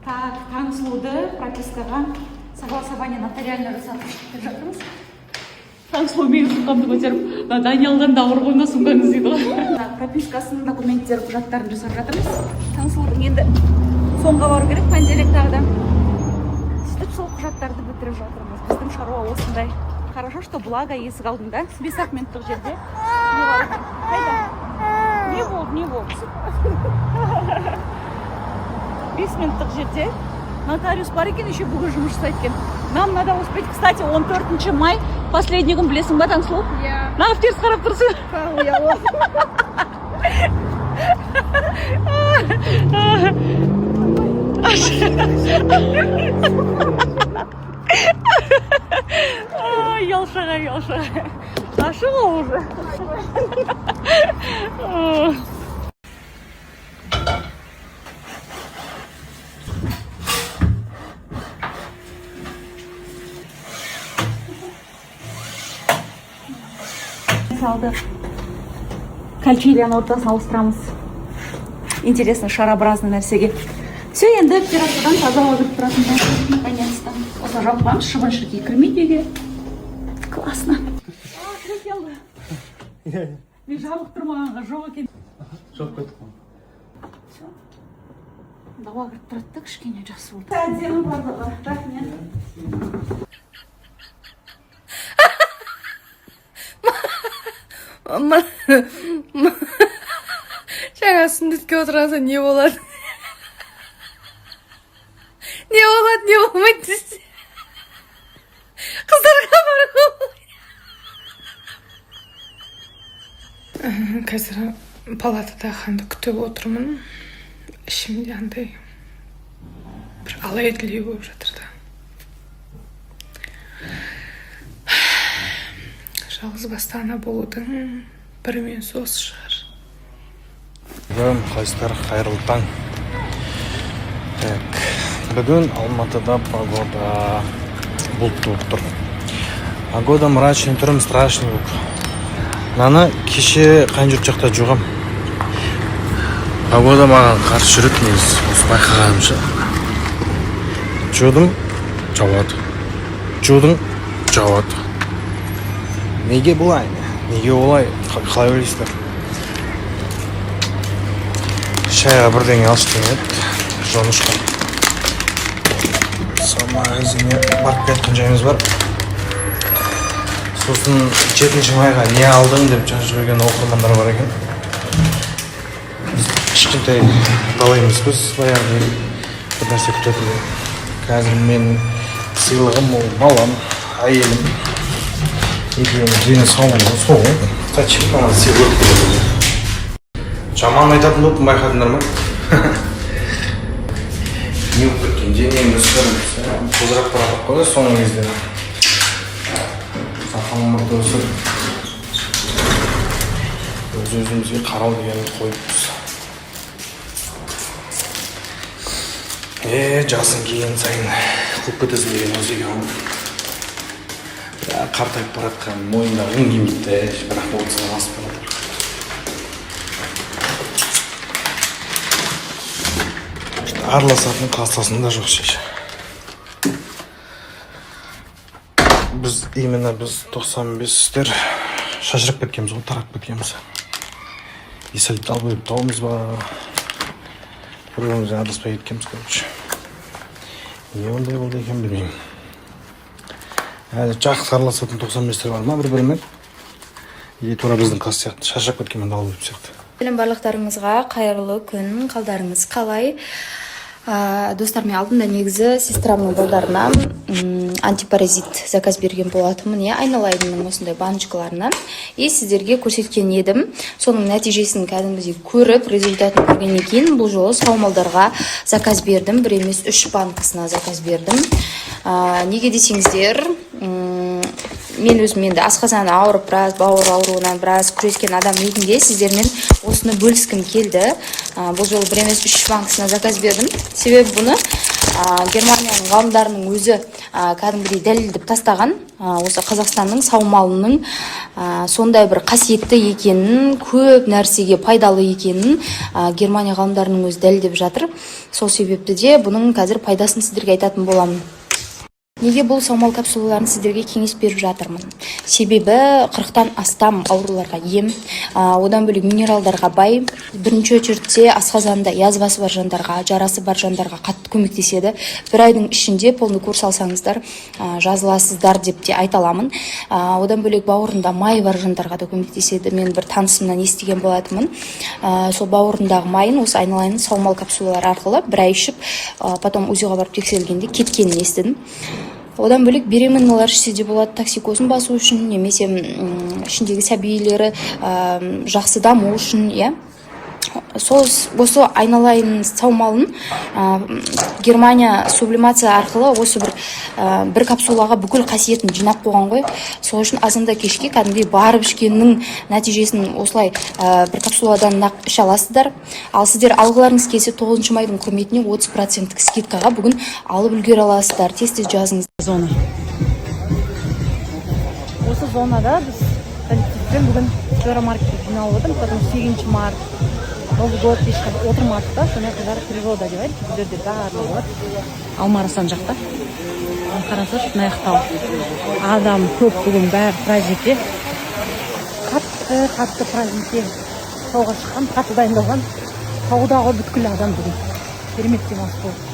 Так, Таңсұлуды пропискаға согласование нотариально жасатып жатырмыз. Таңсұлу мені тұтқанды көтеріп, Даниялдан да ауыр қойма сумкаңыз дейді ғой. Пропискасының документтер құжаттарын жасап жатырмыз. Таңсұлудың енді соңға бару керек, понедельник тағы да. Сөйтіп сол құжаттарды бітіріп жатырмыз. Біздің шаруа осындай. Хорошо, что благо есік алдында. 5 минуттық жерде. Не болды? 5 минуттық жерде. Нотариус бар екен, еще бүгін жұмыс жасайды екен. Нам надо успеть, кстати, 14 май, последний күн, білесің ба, Таңсұлу? Иә. Нағып теріс қарап тұрсың. Ялшаға. Ашық ол уже. Салды. Кальчилияның ортасын ауыстырамыз. Интересно, шарообразный нәрсеге. Все, енді операциядан таза ауызып тұратын. Наконец-то. Осы жаппамыз, шыбын-шіркей кірмейді үйге. Классно. Кіре келді. Мен жабық тұрмағанға жоқ екен. Жоқ қойдық қой. Дауа кіріп тұрады, кішкене жақсы болды. Әдемі барлығы. Рахмет. жаңа сүндетке отырғанса не болады? Не болмайды десе. Қыздарға бару. Қазір палатада ханды күтіп отырмын. Ішімде андай бір алай-түлей болып жатыр да. Жалғыз басты ана болудың бір менсі осы шығар. Қайсыздар, қайырлы таң. Бүгін Алматыда погода бұлтты болып тұр. Погода мрачный, түрім страшный болып. Наны кеше қанжұрт жақта жоғам. Погода маған қарсы жүріп, негіз осы байқағанымша. Жудың жауады. Неге бұлай? Неге олай? Қалай ойлайсыздар? Шайға бірдеңе алыштың еді. Жонышқан. Магазинге барып кеткен жайымыз бар. Сосын 7 майға не алдың деп жазып жүрген оқырмандар бар екен. Біз кішкентай балаймыз біз, баяғы бір нәрсе күтетін. Қазір мен сыйлығым ол балам, әйелім. Екеуіміз дені сауымыз соң. Зачем маған сыйлық? Жаман айтатын болыппын, байқадыңдар ма? Не болып кеткен, денем өсіріп, қозырақ баратып қойды соңғы кезде. Сақалым мұрты өсіп, өз-өзімізге қарау дегенді қойыппыз. Жасын кейін сайын қуып кетесің деген өзеге ғамыр. Қартайып баратқан мойында ұн кимейді, бірақ болсынан асып барады. Араласатын қастасында жоқ шеше. Біз 95-тер шашырып кеткенбіз, ол тарап кеткенбіз. Есәліп алып тауымыз ба, бірімізді адаспай кеткенбіз, короче. Не ондай болды екен білмеймін. Әлі жақсы араласатын 95-тер бар ма бір-бірімен? Тура біздің қас сияқты, шашырып кеткенмен алып сияқты. Барлықтарыңызға қайырлы күн, қалдарыңыз қалай? Достар, мен алдында негізі сестрамның балдарына антипаразит заказ берген болатынмын, айналайынның осындай баночкаларынан. Сіздерге көрсеткен едім. Соның нәтижесін кәдімгідей көріп, результатын көргеннен кейін бұл жолы саумалдарға заказ бердім. Бір емес 3 банкасына заказ бердім. Неге десеңіздер, мен өзім енді асқазаны ауырып, біраз бауыр ауруынан біраз күрескен адам ретінде сіздермен осыны бөліскім келді. Бұл жолы бір емес 3 банкасына заказ бердім. Себебі бұны Германияның ғалымдарының өзі кәдімгідей дәлелдеп тастаған осы Қазақстанның саумалының сондай бір қасиетті екенін, көп нәрсеге пайдалы екенін Германия ғалымдарының өзі дәлелдеп жатыр. Сол себепті де бұның қазір пайдасын сіздерге айтатын боламын. Неге бұл саумал капсулаларын сіздерге кеңес беріп жатырмын? Себебі 40-тан астам ауруларға ем, одан бөлек минералдарға бай. Бірінші очередте асқазанында язвасы бар жандарға, жарасы бар жандарға қатты көмектеседі. Бір айдың ішінде полный курс алсаңыздар, жазыласыздар деп те айта аламын. Одан бөлек бауырында май бар жандарға да көмектеседі. Мен бір танысымнан естіген болатынмын. Сол бауырындағы майын осы айналайын саумал капсулалары арқылы бір ай ішіп, потом УЗИға барып тексерілгенде кеткенін естідім. Одан бөлек беременналар ішсе де болады, токсикозын басу үшін, немесе ішіндегі сәбилері жақсы даму үшін, иә. Осы айналайын саумалын Германия сублимация арқылы осы бір капсулаға бүкіл қасиетін жинап қойған ғой. Сол үшін азанда кешке кәдімгідей барып ішкеннің нәтижесін осылай бір капсуладан іше аласыздар. Ал сіздер алғыларыңыз келсе 9 майдың құрметіне 30% скидкаға бүгін алып үлгере аласыздар. Тез-тез жазыңыз. Зона. Осы зонада біз коллективпен бүгін супермаркетке жиналып отырмыз, потому 8 март Новый год ешқандай отырмадық та, сонымен қатар природа деп айтып, бұл жерде барлығы бар. Алмарасан жақта. Қарасаңыз, мына жақта адам көп бүгін бәрі праздникте. Қатты праздникте тауға шыққан, қатты дайындалған. Таудағы бүткіл адам бүгін керемет демалыс болды.